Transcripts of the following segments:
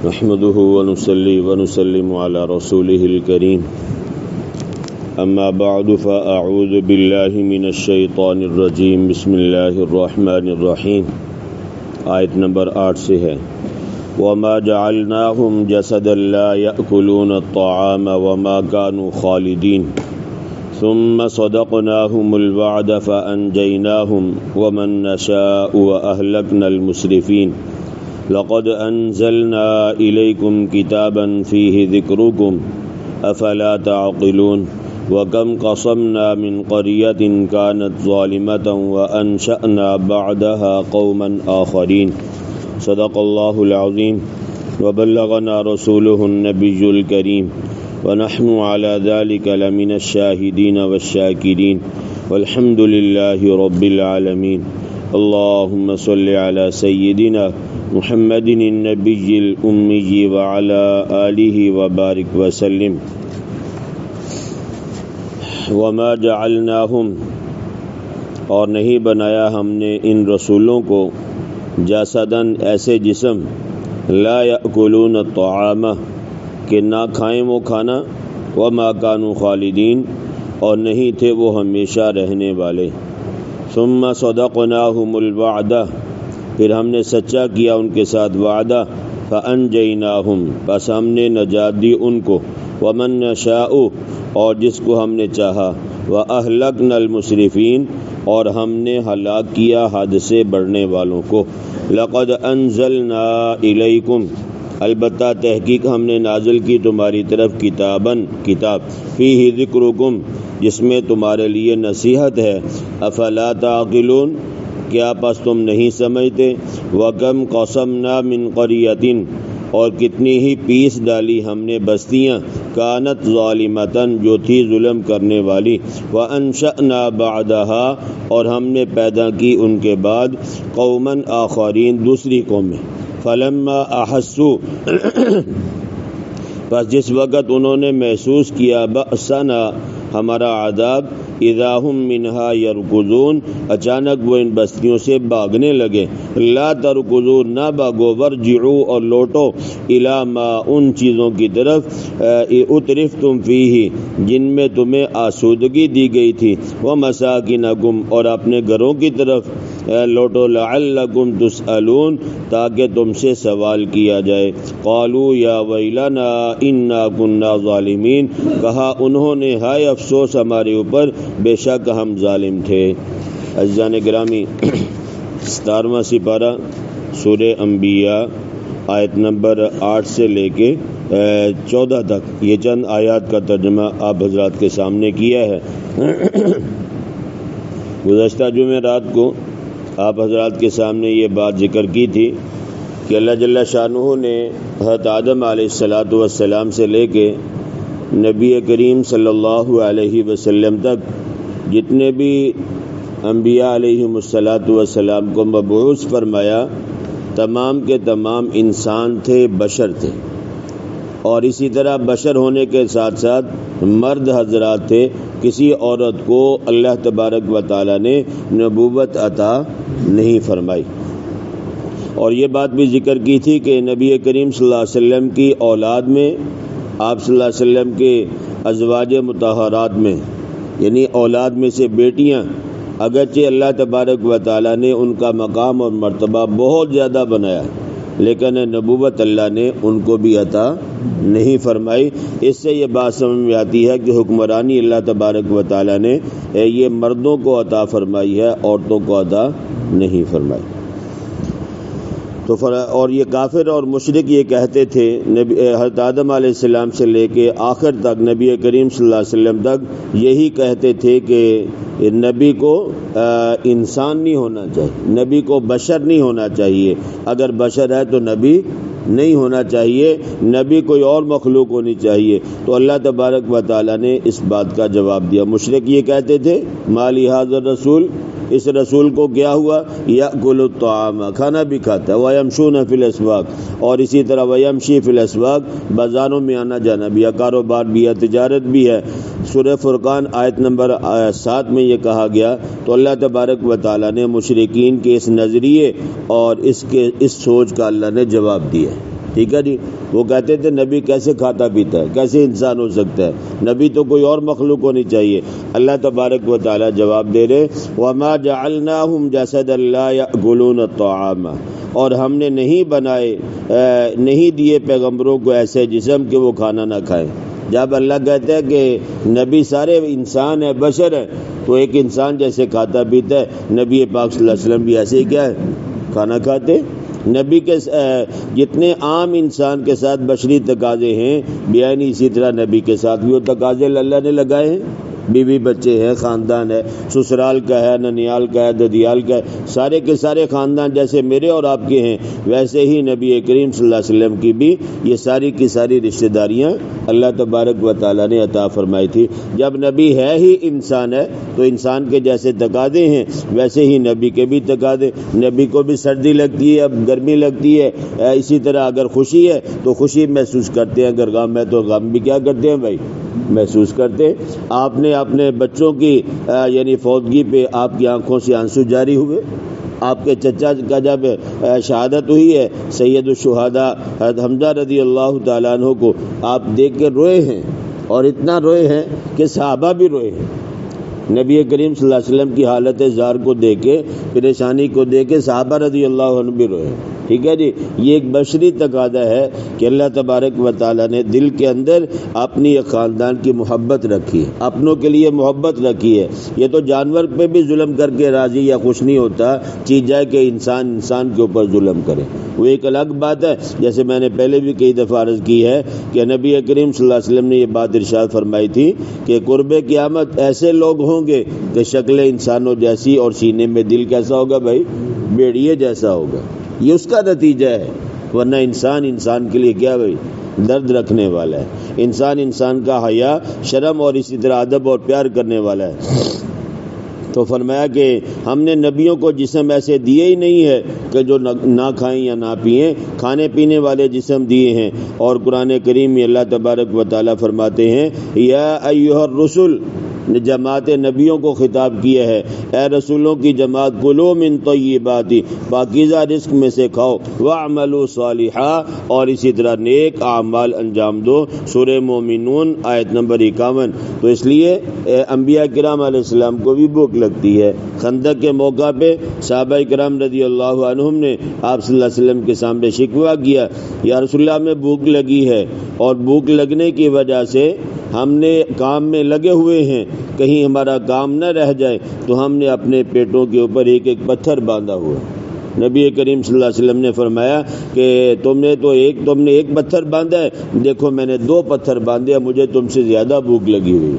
نحمده ونصلي ونسلم على رسوله الكريم اما بعد فاعوذ بالله من الشیطان الرجیم بسم اللہ الرحمن الرحیم. آیت نمبر 8 سے ہے وما جعلناهم جسدا لا يأكلون الطعام وما كانوا خالدين ثم صدقناهم الوعد فأنجيناهم ومن نشاء وأهلكنا المسرفين لقد أنزلنا إليكم كتابا فيه ذكركم أفلا تعقلون وكم قصمنا من قرية كانت ظالمة وأنشأنا بعدها قوما آخرين. صدق الله العظيم وبلغنا رسوله النبي الكريم ونحن على ذلك لمن الشاهدين والشاكرين والحمد لله رب العالمين. اللهم صل على سيدنا محمد النبي الأمي وعلى آله وبارك وسلم. وما جعلناهم اور نہیں بنایا ہم نے ان رسولوں کو جسداً ایسے جسم لا يأكلون الطعام کہ نہ کھائیں وہ کھانا وما كانوا خالدین اور نہیں تھے وہ ہمیشہ رہنے والے. ثم صدقناهم الوعد پھر ہم نے سچا کیا ان کے ساتھ وعدہ فانجیناہم بس ہم نے نجات دی ان کو ومن نشاء اور جس کو ہم نے چاہا واہلکنا المسرفین اور ہم نے ہلاک کیا حد سے بڑھنے والوں کو. لقد انزلنا الیکم البتہ تحقیق ہم نے نازل کی تمہاری طرف کتاب فیہ ذکرکم جس میں تمہارے لیے نصیحت ہے. افلا تعقلون کیا پس تم نہیں سمجھتے. وَكَمْ قَصَمْنَا مِنْ قَرْيَةٍ اور کتنی ہی پیس ڈالی ہم نے بستیاں کانت ظالمتاً جو تھی ظلم کرنے والی. وَأَنشَأْنَا بَعْدَهَا اور ہم نے پیدا کی ان کے بعد قوماً آخرین دوسری قومیں. فَلَمَّا أَحَسُّوا پس جس وقت انہوں نے محسوس کیا بأسنا ہمارا عذاب اذا هم منها يركضون اچانک وہ ان بستیوں سے بھاگنے لگے. لا تركضوا نہ بھاگو ورجعوا اور لوٹو الى ما ان چیزوں کی طرف اترفتم فیہ جن میں تمہیں آسودگی دی گئی تھی. ومساکنکم اور اپنے گھروں کی طرف لوٹو لعلکم تسألون تاکہ تم سے سوال کیا جائے. قالوا یا ویلنا انا كنا ظالمین کہا انہوں نے ہائے افسوس ہمارے اوپر بے شک ہم ظالم تھے. عزیزان گرامی 17واں سپارہ سورہ انبیاء آیت نمبر 8 سے لے کے 14 تک یہ چند آیات کا ترجمہ آپ حضرات کے سامنے کیا ہے. گزشتہ جمعرات کو آپ حضرات کے سامنے یہ بات ذکر کی تھی کہ اللہ جل شانہ نے حضرت آدم علیہ السلام سے لے کے نبی کریم صلی اللہ علیہ وسلم تک جتنے بھی انبیاء علیہم السلام کو مبعوث فرمایا تمام کے تمام انسان تھے، بشر تھے، اور اسی طرح بشر ہونے کے ساتھ ساتھ مرد حضرات تھے. کسی عورت کو اللہ تبارک و تعالی نے نبوت عطا نہیں فرمائی. اور یہ بات بھی ذکر کی تھی کہ نبی کریم صلی اللہ علیہ وسلم کی اولاد میں آپ صلی اللہ علیہ وسلم کے ازواج مطہرات میں یعنی اولاد میں سے بیٹیاں اگرچہ اللہ تبارک و تعالی نے ان کا مقام اور مرتبہ بہت زیادہ بنایا لیکن نبوت اللہ نے ان کو بھی عطا نہیں فرمائی. اس سے یہ بات سمجھ میں آتی ہے کہ حکمرانی اللہ تبارک و تعالی نے یہ مردوں کو عطا فرمائی ہے، عورتوں کو عطا نہیں فرمائی. تو اور یہ کافر اور مشرک یہ کہتے تھے حضرت آدم علیہ السلام سے لے کے آخر تک نبی کریم صلی اللہ علیہ وسلم تک یہی کہتے تھے کہ نبی کو انسان نہیں ہونا چاہیے، نبی کو بشر نہیں ہونا چاہیے. اگر بشر ہے تو نبی نہیں ہونا چاہیے، نبی کوئی اور مخلوق ہونی چاہیے. تو اللہ تبارک و تعالیٰ نے اس بات کا جواب دیا. مشرک یہ کہتے تھے ما لہذا الرسول اس رسول کو کیا ہوا یأکل الطعام کھانا بھی کھاتا ہے ویمشون فی الاسواق اور اسی طرح ویمشی فی الاسواق بازاروں میں آنا جانا بھی ہے، کاروبار بھی ہے، تجارت بھی ہے. سورہ فرقان آیت نمبر 7 میں یہ کہا گیا. تو اللہ تبارک و تعالیٰ نے مشرکین کے اس نظریے اور اس سوچ کا اللہ نے جواب دیا. ٹھیک ہے جی. وہ کہتے تھے نبی کیسے کھاتا پیتا ہے, کیسے انسان ہو سکتا ہے, نبی تو کوئی اور مخلوق ہونی چاہیے. اللہ تبارک و تعالیٰ جواب دے رہے وَمَا جَعَلْنَاهُمْ جَسَدًا لَا يَأْكُلُونَ الطَّعَامَ, اور ہم نے نہیں بنائے نہیں دیے پیغمبروں کو ایسے جسم کہ وہ کھانا نہ کھائیں. جب اللہ کہتا ہے کہ نبی سارے انسان ہے, بشر ہے, تو ایک انسان جیسے کھاتا پیتا ہے, نبی پاک صلی اللہ علیہ وسلم بھی ایسے ہی کیا ہے, کھانا کھاتے. نبی کے جتنے عام انسان کے ساتھ بشری تقاضے ہیں بیانی, اسی طرح نبی کے ساتھ بھی وہ تقاضے اللہ نے لگائے ہیں. بیوی بچے ہیں, خاندان ہے, سسرال کا ہے, ننیال کا ہے, ددیال کا ہے, سارے کے سارے خاندان جیسے میرے اور آپ کے ہیں ویسے ہی نبی کریم صلی اللہ علیہ وسلم کی بھی یہ ساری کی ساری رشتہ داریاں اللہ تبارک و تعالیٰ نے عطا فرمائی تھی. جب نبی ہے ہی انسان ہے تو انسان کے جیسے تقاضے ہیں ویسے ہی نبی کے بھی تقاضے. نبی کو بھی سردی لگتی ہے, اب گرمی لگتی ہے, اسی طرح اگر خوشی ہے تو خوشی محسوس کرتے ہیں, اگر غم ہے تو غم بھی کیا کرتے ہیں بھائی, محسوس کرتے. آپ نے اپنے بچوں کی یعنی فوتگی پہ آپ کی آنکھوں سے آنسو جاری ہوئے. آپ کے چچا کا جب شہادت ہوئی ہے سید الشہداء حضرت حمزہ رضی اللہ تعالیٰ عنہ کو, آپ دیکھ کے روئے ہیں, اور اتنا روئے ہیں کہ صحابہ بھی روئے ہیں. نبی کریم صلی اللہ علیہ وسلم کی حالت زار کو دیکھ کے, پریشانی کو دیکھ کے صحابہ رضی اللہ عنہ بھی روئے. ٹھیک ہے جی. یہ ایک بشری تقاضا ہے کہ اللہ تبارک و تعالیٰ نے دل کے اندر اپنی ایک خاندان کی محبت رکھی ہے, اپنوں کے لیے محبت رکھی ہے. یہ تو جانور پہ بھی ظلم کر کے راضی یا خوش نہیں ہوتا, چیز جائے کہ انسان کے اوپر ظلم کرے, وہ ایک الگ بات ہے. جیسے میں نے پہلے بھی کئی دفعہ عرض کی ہے کہ نبی کریم صلی اللہ علیہ وسلم نے یہ بات ارشاد فرمائی تھی کہ قرب قیامت ایسے لوگ ہوں گے کہ شکل انسانوں جیسی اور سینے میں دل کیسا ہوگا بھائی, بھیڑیے جیسا ہوگا. یہ اس کا نتیجہ ہے, ورنہ انسان کے لیے کیا بھائی, درد رکھنے والا ہے. انسان کا حیا, شرم اور اسی طرح ادب اور پیار کرنے والا ہے. تو فرمایا کہ ہم نے نبیوں کو جسم ایسے دیے ہی نہیں ہے کہ جو نہ کھائیں یا نہ پئیں, کھانے پینے والے جسم دیے ہیں. اور قرآن کریم میں اللہ تبارک و تعالیٰ فرماتے ہیں یا ایھا الرسل, جماعت نبیوں کو خطاب کیا ہے, اے رسولوں کی جماعت, کلوا من طیبات, پاکیزہ رزق میں سے کھاؤ, واعملوا صالحا, اور اسی طرح نیک اعمال انجام دو. سورہ مومنون آیت نمبر 51. تو اس لیے انبیاء کرام علیہ السلام کو بھی بھوک لگتی ہے. خندق کے موقع پہ صحابہ کرام رضی اللہ عنہم نے آپ صلی اللہ علیہ وسلم کے سامنے شکوہ کیا, یا رسول اللہ ہمیں بھوک لگی ہے, اور بھوک لگنے کی وجہ سے ہم نے کام میں لگے ہوئے ہیں, کہیں ہمارا کام نہ رہ جائے, تو ہم نے اپنے پیٹوں کے اوپر ایک ایک پتھر باندھا ہوا. نبی کریم صلی اللہ علیہ وسلم نے فرمایا کہ تم نے ایک پتھر باندھا ہے, دیکھو میں نے 2 پتھر باندھے, مجھے تم سے زیادہ بھوک لگی ہوئی.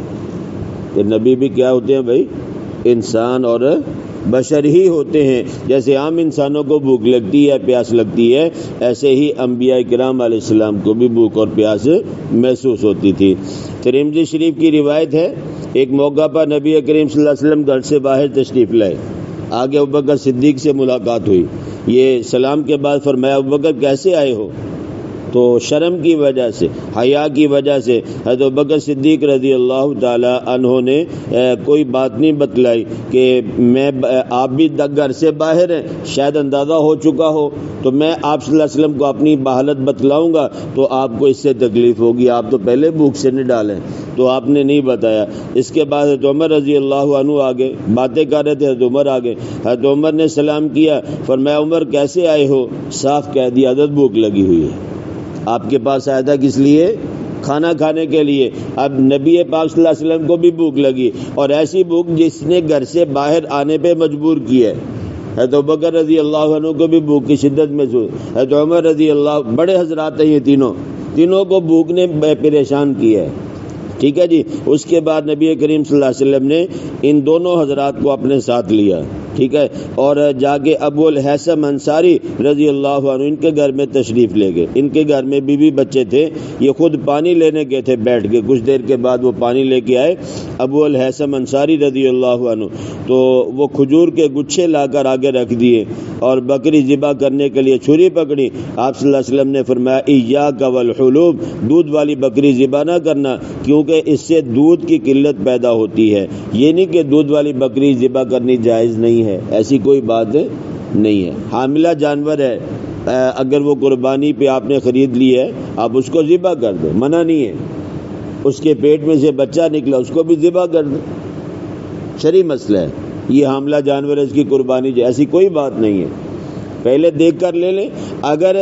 کہ نبی بھی کیا ہوتے ہیں بھائی, انسان اور بشر ہی ہوتے ہیں. جیسے عام انسانوں کو بھوک لگتی ہے, پیاس لگتی ہے, ایسے ہی انبیاء کرام علیہ السلام کو بھی بھوک اور پیاس محسوس ہوتی تھی. ترمذی شریف کی روایت ہے, ایک موقع پر نبی کریم صلی اللہ علیہ وسلم گھر سے باہر تشریف لائے. آگے ابوبکر صدیق سے ملاقات ہوئی. یہ سلام کے بعد فرمایا ابوبکر کیسے آئے ہو؟ تو شرم کی وجہ سے, حیا کی وجہ سے حضرت ابوبکر صدیق رضی اللہ تعالی عنہ نے کوئی بات نہیں بتلائی کہ آپ بھی گھر سے باہر ہیں, شاید اندازہ ہو چکا ہو, تو میں آپ صلی اللہ علیہ وسلم کو اپنی حالت بتلاؤں گا تو آپ کو اس سے تکلیف ہوگی, آپ تو پہلے بھوک سے نہیں ڈالیں. تو آپ نے نہیں بتایا. اس کے بعد حضرت عمر رضی اللہ عنہ آگے باتیں کر رہے تھے, حضرت عمر آگے, حضرت عمر نے سلام کیا, فرمایا عمر کیسے آئے ہو؟ صاف کہہ دیا حضرت بھوک لگی ہوئی ہے. آپ کے پاس آیا تھا کس لیے؟ کھانا کھانے کے لیے. اب نبی پاک صلی اللہ علیہ وسلم کو بھی بھوک لگی, اور ایسی بھوک جس نے گھر سے باہر آنے پہ مجبور کی ہے. حضرت ابوبکر رضی اللہ عنہ کو بھی بھوک کی شدت محسوس, حضرت عمر رضی اللہ, بڑے حضرات ہیں یہ تینوں کو بھوک نے پریشان کیا ہے. ٹھیک ہے جی. اس کے بعد نبی کریم صلی اللہ علیہ وسلم نے ان دونوں حضرات کو اپنے ساتھ لیا, ٹھیک ہے, اور جا کے ابو الحسن انصاری رضی اللہ عنہ ان کے گھر میں تشریف لے گئے. ان کے گھر میں بیوی بچے تھے, یہ خود پانی لینے گئے تھے بیٹھ کے, کچھ دیر کے بعد وہ پانی لے کے آئے ابو الحسن انصاری رضی اللہ عنہ. تو وہ کھجور کے گچھے لا کر آگے رکھ دیے, اور بکری ذبح کرنے کے لیے چھری پکڑی. آپ صلی اللہ علیہ وسلم نے فرمایا ایاک والحلوب, دودھ والی بکری ذبح نہ کرنا, کیونکہ اس سے دودھ کی قلت پیدا ہوتی ہے. یہ نہیں کہ دودھ والی بکری ذبح کرنی جائز نہیں ہے, ایسی کوئی بات نہیں ہے. حاملہ جانور ہے, اگر وہ قربانی پہ آپ نے خرید لی ہے آپ اس کو ذبح کر دیں، منع نہیں ہے. اس کے پیٹ میں سے بچہ نکلا اس کو بھی ذبح کر دیں، شرعی مسئلہ ہے. یہ حاملہ جانور ہے اس کی قربانی ایسی کوئی بات نہیں ہے. پہلے دیکھ کر لے لیں. اگر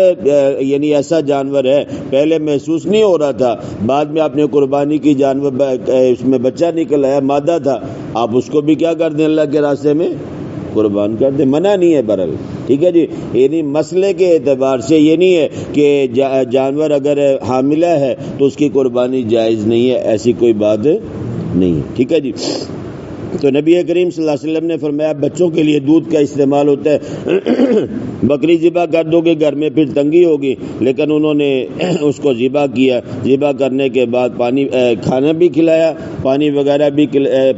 یعنی ایسا جانور ہے پہلے محسوس نہیں ہو رہا تھا، بعد میں آپ نے قربانی کی جانور اس میں بچہ نکل آیا مادہ تھا، آپ اس کو بھی کیا کر دیں اللہ کے راستے میں قربان کر دیں، منع نہیں ہے برحال. ٹھیک ہے جی. یعنی مسئلے کے اعتبار سے یہ نہیں ہے کہ جانور اگر حاملہ ہے تو اس کی قربانی جائز نہیں ہے، ایسی کوئی بات نہیں ہے. ٹھیک ہے جی. تو نبی کریم صلی اللہ علیہ وسلم نے فرمایا بچوں کے لیے دودھ کا استعمال ہوتا ہے، بکری ذبح کر دو گے گھر میں پھر تنگی ہوگی، لیکن انہوں نے اس کو ذبح کیا. ذبح کرنے کے بعد پانی کھانا بھی کھلایا، پانی وغیرہ بھی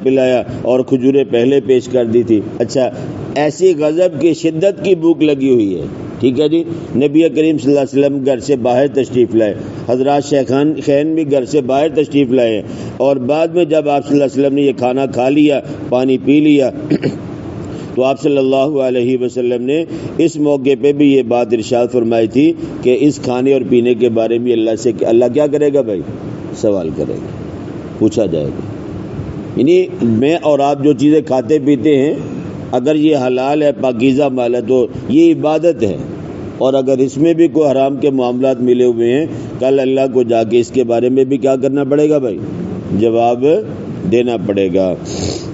پلایا اور کھجوریں پہلے پیش کر دی تھی. اچھا، ایسی غضب کی شدت کی بھوک لگی ہوئی ہے. ٹھیک ہے جی. نبی کریم صلی اللہ علیہ وسلم گھر سے باہر تشریف لائے، حضرات شیخین بھی گھر سے باہر تشریف لائے، اور بعد میں جب آپ صلی اللہ علیہ وسلم نے یہ کھانا کھا لیا، پانی پی لیا، تو آپ صلی اللہ علیہ وسلم نے اس موقع پہ بھی یہ بات ارشاد فرمائی تھی کہ اس کھانے اور پینے کے بارے میں اللہ کیا کرے گا بھائی؟ سوال کرے گا، پوچھا جائے گا. یعنی میں اور آپ جو چیزیں کھاتے پیتے ہیں اگر یہ حلال ہے، پاکیزہ مال ہے، تو یہ عبادت ہے، اور اگر اس میں بھی کوئی حرام کے معاملات ملے ہوئے ہیں کل اللہ کو جا کے اس کے بارے میں بھی کیا کرنا پڑے گا بھائی؟ جواب دینا پڑے گا.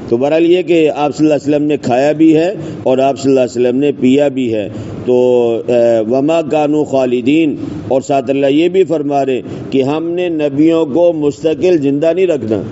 تو بہرحال یہ کہ آپ صلی اللہ علیہ وسلم نے کھایا بھی ہے اور آپ صلی اللہ علیہ وسلم نے پیا بھی ہے. تو وما کانوا خالدین، اور ساتھ اللہ یہ بھی فرما رہے کہ ہم نے نبیوں کو مستقل زندہ نہیں رکھنا،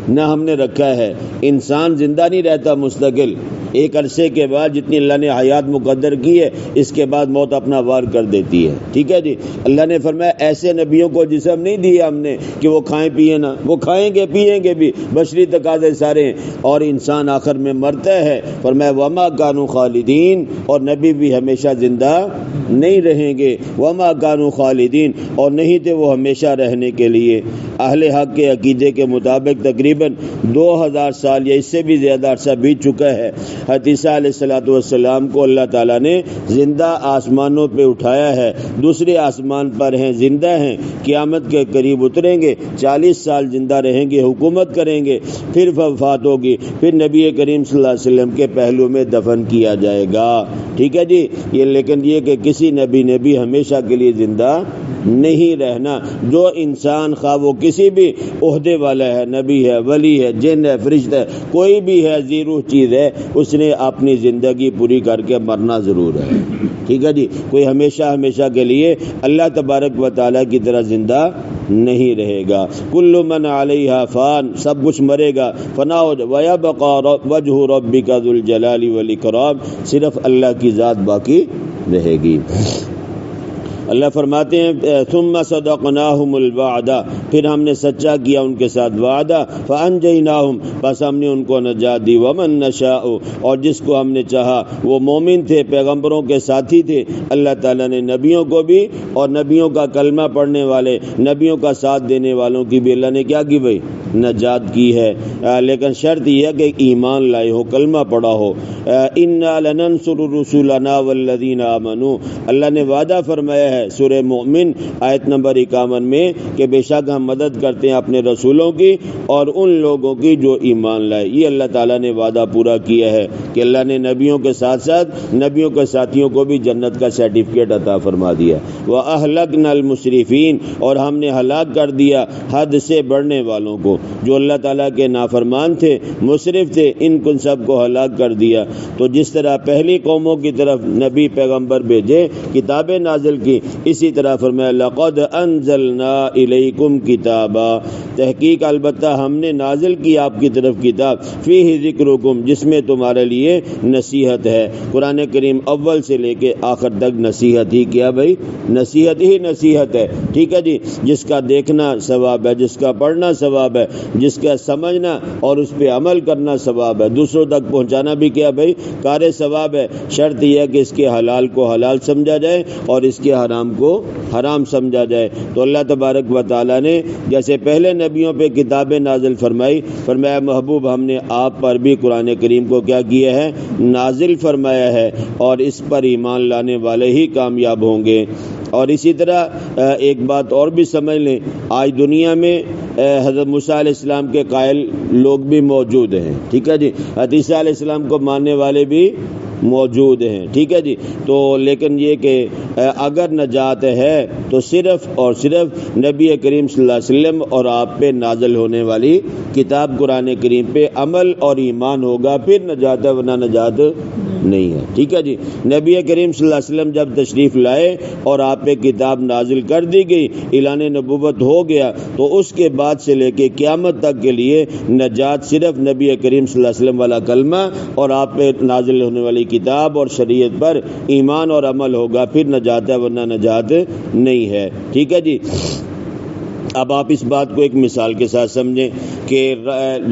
نہ ہم نے رکھا ہے. انسان زندہ نہیں رہتا مستقل، ایک عرصے کے بعد جتنی اللہ نے حیات مقدر کی ہے اس کے بعد موت اپنا وار کر دیتی ہے. ٹھیک ہے جی. اللہ نے فرمایا ایسے نبیوں کو جسم نہیں دیے ہم نے کہ وہ کھائیں پیئیں نہ، وہ کھائیں گے پیئیں گے بھی، بشری تقاضے سارے ہیں، اور انسان آخر میں مرتا ہے. فرمایا وما کانوا خالدین، اور نبی بھی ہمیشہ زندہ نہیں رہیں گے. وما کانوا خالدین، اور نہیں تھے وہ ہمیشہ رہنے کے لیے. اہل حق کے عقیدے کے مطابق تقریباً 2000 سال یا اس سے بھی زیادہ عرصہ بیت چکا ہے. حضرت عیسیٰ علیہ السلام کو اللہ تعالیٰ نے زندہ آسمانوں پہ اٹھایا ہے، دوسرے آسمان پر ہیں، زندہ ہیں، قیامت کے قریب اتریں گے، 40 سال زندہ رہیں گے، حکومت کریں گے، پھر وفات ہوگی، پھر نبی کریم صلی اللہ علیہ وسلم کے پہلو میں دفن کیا جائے گا. ٹھیک ہے جی. یہ لیکن یہ کہ کسی نبی نے بھی ہمیشہ کے لیے زندہ نہیں رہنا. جو انسان خواہ وہ کسی بھی عہدے والا ہے، نبی ہے، ولی ہے، جن ہے، فرشتہ ہے، کوئی بھی ہے، ذی روح چیز ہے، اس نے اپنی زندگی پوری کر کے مرنا ضرور ہے. ٹھیک ہے جی. کوئی ہمیشہ کے لیے اللہ تبارک و تعالیٰ کی طرح زندہ نہیں رہے گا. کل من علیہا فان، سب کچھ مرے گا، فنا ہو جائے. ویبقى وجہ ربک ذو الجلال والاکرام، صرف اللہ کی ذات باقی رہے گی. اللہ فرماتے ہیں ثم صدقناہم الوعد، پھر ہم نے سچا کیا ان کے ساتھ وعدہ، فانجیناہم، بس ہم نے ان کو نجات دی. ومن نشاء، اور جس کو ہم نے چاہا. وہ مومن تھے، پیغمبروں کے ساتھی تھے. اللہ تعالیٰ نے نبیوں کو بھی اور نبیوں کا کلمہ پڑھنے والے، نبیوں کا ساتھ دینے والوں کی بھی اللہ نے کیا کی بھائی؟ نجات کی ہے. لیکن شرط یہ ہے کہ ایمان لائے ہو، کلمہ پڑھا ہو. انا لننصر رسولنا والذین آمنوا، اللہ نے وعدہ فرمایا ہے سورہ مومن آیت نمبر 51 میں کہ بے شک ہم مدد کرتے ہیں اپنے رسولوں کی اور ان لوگوں کی جو ایمان لائے. یہ اللہ تعالیٰ نے وعدہ پورا کیا ہے کہ اللہ نے نبیوں کے ساتھ ساتھ نبیوں کے ساتھیوں کو بھی جنت کا سرٹیفکیٹ عطا فرما دیا. وَأَهْلَكْنَا الْمُسْرِفِينَ، اور ہم نے ہلاک کر دیا حد سے بڑھنے والوں کو، جو اللہ تعالیٰ کے نافرمان تھے، مسرف تھے، ان کو سب کو ہلاک کر دیا. تو جس طرح پہلی قوموں کی طرف نبی پیغمبر بھیجے، کتابیں نازل کی، اسی طرح فرمایا لقد انزلنا الیکم کتابا، تحقیق البتہ ہم نے نازل کی آپ کی طرف کتاب، فیہ ذکرکم، جس میں تمہارے لیے نصیحت ہے. قرآن کریم اول سے لے کے آخر تک نصیحت ہی کیا بھائی؟ نصیحت ہی نصیحت ہے. ٹھیک ہے جی. جس کا دیکھنا ثواب ہے، جس کا پڑھنا ثواب ہے، جس کا سمجھنا اور اس پہ عمل کرنا ثواب ہے، دوسروں تک پہنچانا بھی کیا بھائی؟ کار ثواب ہے. شرط یہ ہے کہ اس کے حلال کو حلال سمجھا جائے اور اس کے حرام کو حرام سمجھا جائے۔ تو اللہ تبارک و تعالیٰ نے جیسے پہلے نبیوں پہ کتابیں نازل فرمائی، فرمایا محبوب ہم نے آپ پر بھی قرآن کریم کو کیا کیا ہے؟ نازل فرمایا ہے، اور اس پر ایمان لانے والے ہی کامیاب ہوں گے۔ اور اسی طرح ایک بات اور بھی سمجھ لیں، آج دنیا میں حضرت موسیٰ علیہ السلام کے قائل لوگ بھی موجود ہیں، ٹھیک ہے جی، حضرت عیسیٰ علیہ السلام کو ماننے والے بھی موجود ہیں، ٹھیک ہے جی۔ تو لیکن یہ کہ اگر نجات ہے تو صرف اور صرف نبی کریم صلی اللہ علیہ وسلم اور آپ پہ نازل ہونے والی کتاب قرآن کریم پہ عمل اور ایمان ہوگا، پھر نجات ہے، ورنہ نجات نہیں ہے، ٹھیک ہے جی۔ نبی کریم صلی اللہ علیہ وسلم جب تشریف لائے اور آپ پہ کتاب نازل کر دی گئی، اعلان نبوت ہو گیا، تو اس کے بعد سے لے کے قیامت تک کے لیے نجات صرف نبی کریم صلی اللہ علیہ وسلم والا کلمہ اور آپ پہ نازل ہونے والی کتاب اور شریعت پر ایمان اور عمل ہوگا، پھر نجات ہے، ورنہ نجات نہیں ہے، ٹھیک ہے جی۔ اب آپ اس بات کو ایک مثال کے ساتھ سمجھیں کہ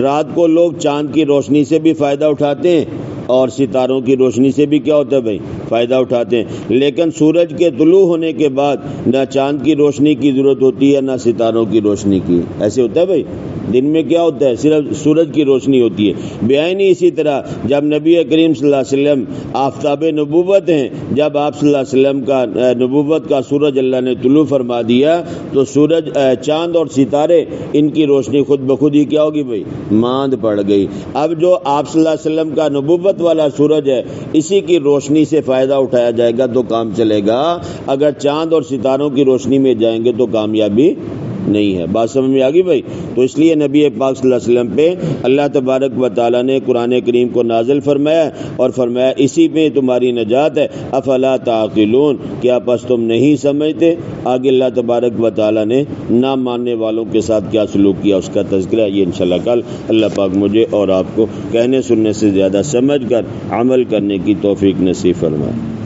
رات کو لوگ چاند کی روشنی سے بھی فائدہ اٹھاتے ہیں اور ستاروں کی روشنی سے بھی کیا ہوتا ہے بھائی؟ فائدہ اٹھاتے ہیں، لیکن سورج کے طلوع ہونے کے بعد نہ چاند کی روشنی کی ضرورت ہوتی ہے نہ ستاروں کی روشنی کی، ایسے ہوتا ہے بھائی؟ دن میں کیا ہوتا ہے؟ صرف سورج کی روشنی ہوتی ہے۔ بیانی اسی طرح جب نبی کریم صلی اللہ علیہ وسلم آفتاب نبوت ہیں، جب آپ صلی اللہ علیہ وسلم کا نبوت کا سورج اللہ نے طلوع فرما دیا تو سورج چاند اور ستارے ان کی روشنی خود بخود ہی کیا ہوگی بھائی؟ ماند پڑ گئی۔ اب جو آپ صلی اللہ علیہ وسلم کا نبوت والا سورج ہے، اسی کی روشنی سے فائدہ اٹھایا جائے گا تو کام چلے گا، اگر چاند اور ستاروں کی روشنی میں جائیں گے تو کامیابی نہیں ہے۔ بات سمجھ میں آ گئی بھائی؟ تو اس لیے نبی پاک صلی اللہ علیہ وسلم پہ اللہ تبارک و تعالیٰ نے قرآن کریم کو نازل فرمایا اور فرمایا اسی میں تمہاری نجات ہے۔ افلا تعقلون، کیا پس تم نہیں سمجھتے؟ آگے اللہ تبارک و تعالیٰ نے نہ ماننے والوں کے ساتھ کیا سلوک کیا، اس کا تذکرہ یہ انشاءاللہ کل اللہ پاک مجھے اور آپ کو کہنے سننے سے زیادہ سمجھ کر عمل کرنے کی توفیق نصیب فرمائے۔